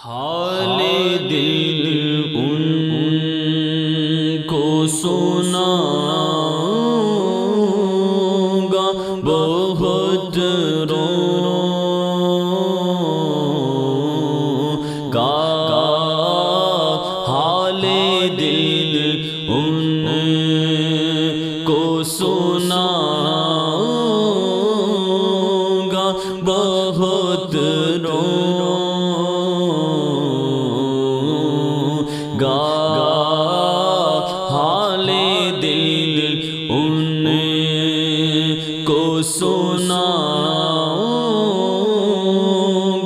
حال دل ان کو سناؤں گا، بہت روں گا۔ حال دل ان کو سناؤں گا، بہت گا۔ حال دل ان کو سناؤں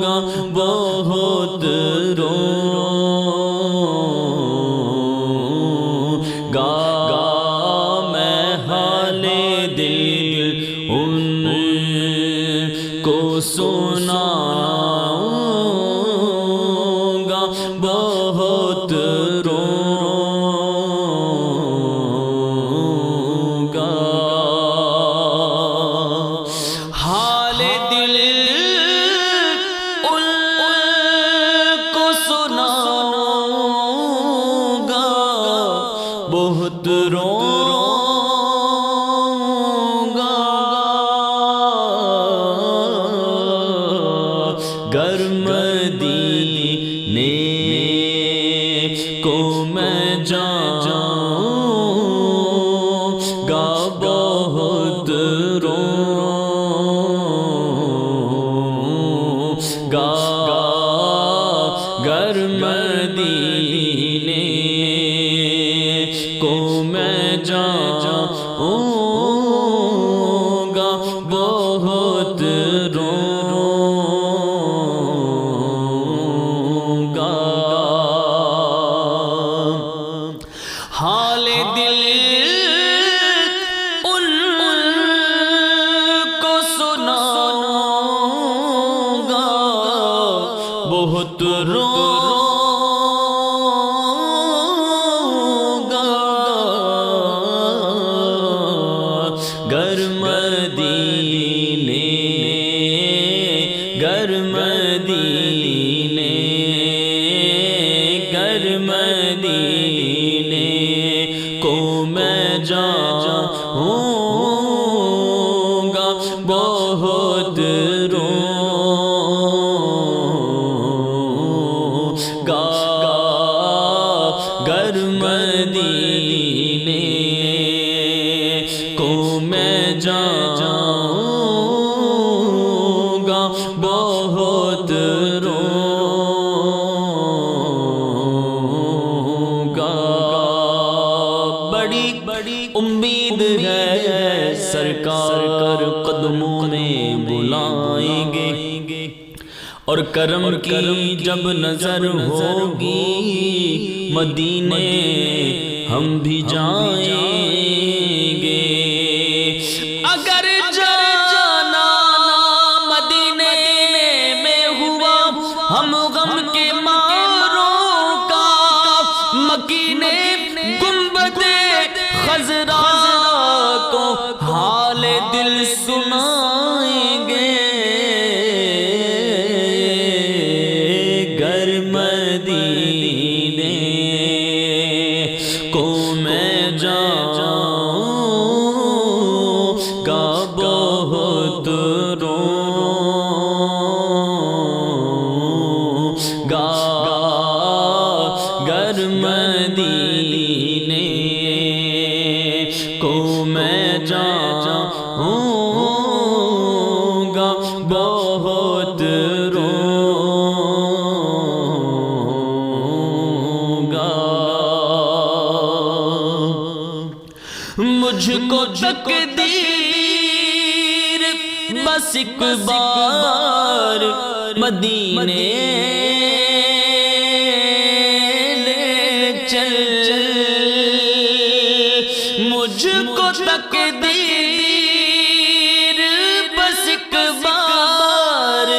گا، بہت روں گا۔ میں حال دل ان کو سناؤں گا، بہت روں گا۔ حال دل ان کو سناؤں گا، بہت روں گا۔ گر مدینے کو میں جاؤں گا، بہت روں گا۔ گر مدینے کو میں جاؤں گا، بہت روں گا۔ حال دل ان کو سناؤں گا، بہت روں گا۔ گر مدینے گر مدینے گر مدینے کو میں جاؤں گا، بہت روں گا۔ گر مدینے کو میں جاؤں گا، بہت روں گا۔ بڑی امید ہے سرکار قدموں میں بلائیں گے، اور کرم کی جب نظر ہوگی مدینے ہم بھی جائیں گے۔ اگر جانا مدینے میں ہوا ہم غم کے ماروں کا، مکینے گنبد خضرا کو حال دل سنائیں گے۔ گر مدینے کو میں جاؤں گا، بہت روں گا۔ گر مدینے کو میں جاؤں گا، بہت روں گا۔ مجھ کو تقدیر بس ایک بار مدینے لے چل، مجھ کو تقدیر بس ایک بار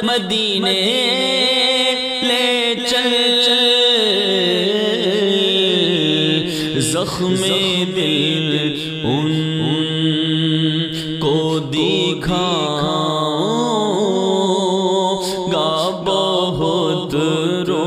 مدینے لے چل۔ زخم دل ان کو دکھاؤں گا، بہت رو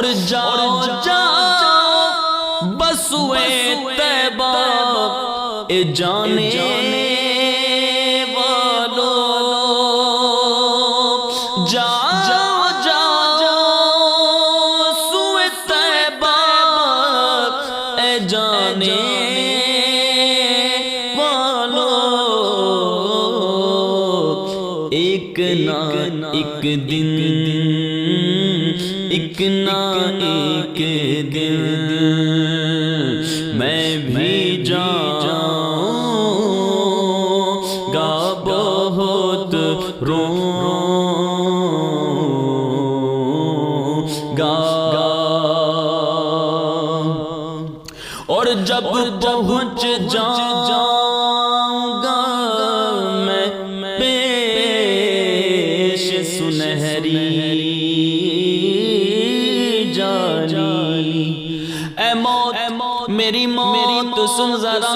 اور جاؤ جاؤ بسوئے طیبہ اے جانے والو، جاؤ جاؤ سوئے طیبہ اے جانے والو، ایک نہ ایک دن، ایک نہ ایک دن میں بھی جاؤں گا بہت روں گا، اور جب پہنچ جاؤں گا میں پیش سنہری اے موت میری موت سن ذرا،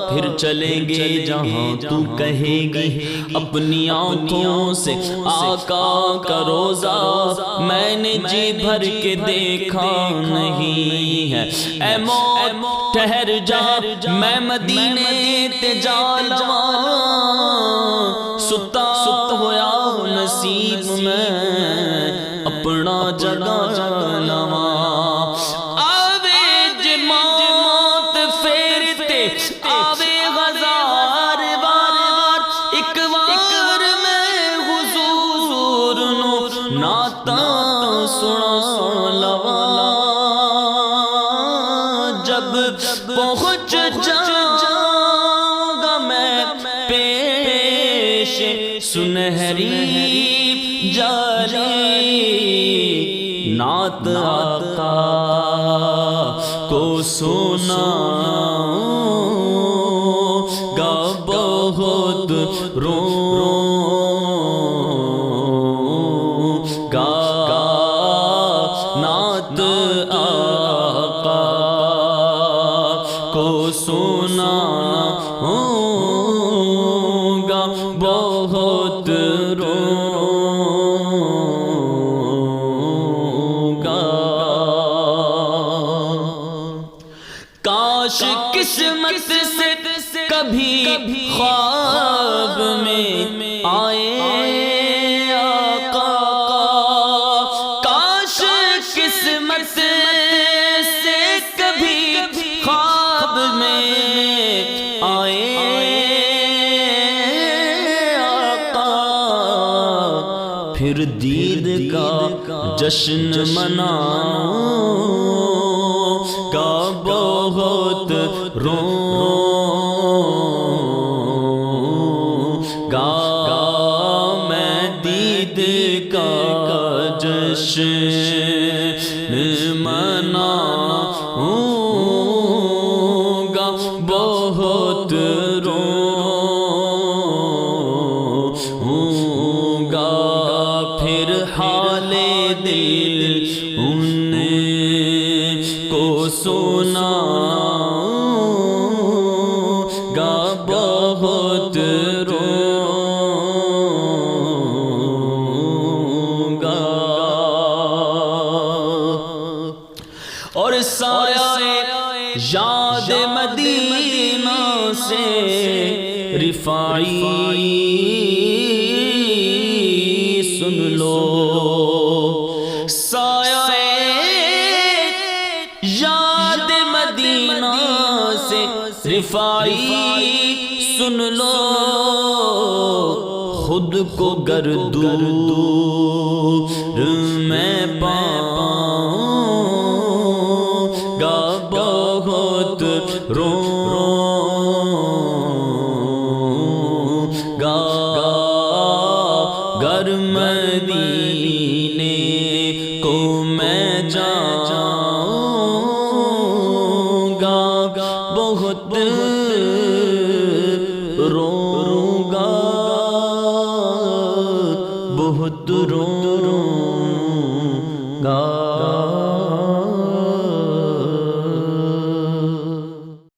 پھر چلیں گے جہاں تو کہے گی، اپنی آنکھوں سے آقا کا روزہ میں نے جی بھر کے دیکھا نہیں ہے، اے موت ٹھہر جا میں مدینے تے جا لواں، ستا ہویا نصیب میں اپنا جگہ لواں، آوے ہزار بار ایک وار میں حضور نو نعتاں سنا لواں، جب پہنچ جاؤں گا میں پیش سنہری جاری، نعت آقا کو سناؤں گا بہت روں گا، نعت آقا کو سناؤں گا بہت روں گا، کاش قسمت سے کبھی خواب میں آئے آقا، کاش قسمت سے کبھی خواب میں آئے آقا، پھر دید کا جشن مناؤں گا بہت روں گا، میں دید کا جشن مناؤں گا بہت روں گا، پھر حال دل ان کو سناؤں گا بہت روں گا، اور سایہ یاد مدینہ سے رفاعی سن لو، سایہ یاد مدینہ سے رفاعی سن لو، خود کو گر دور میں پاؤں گا بہت روں گا، گر مدینے کو میں جاؤں گا بہت روں گا، بہت روں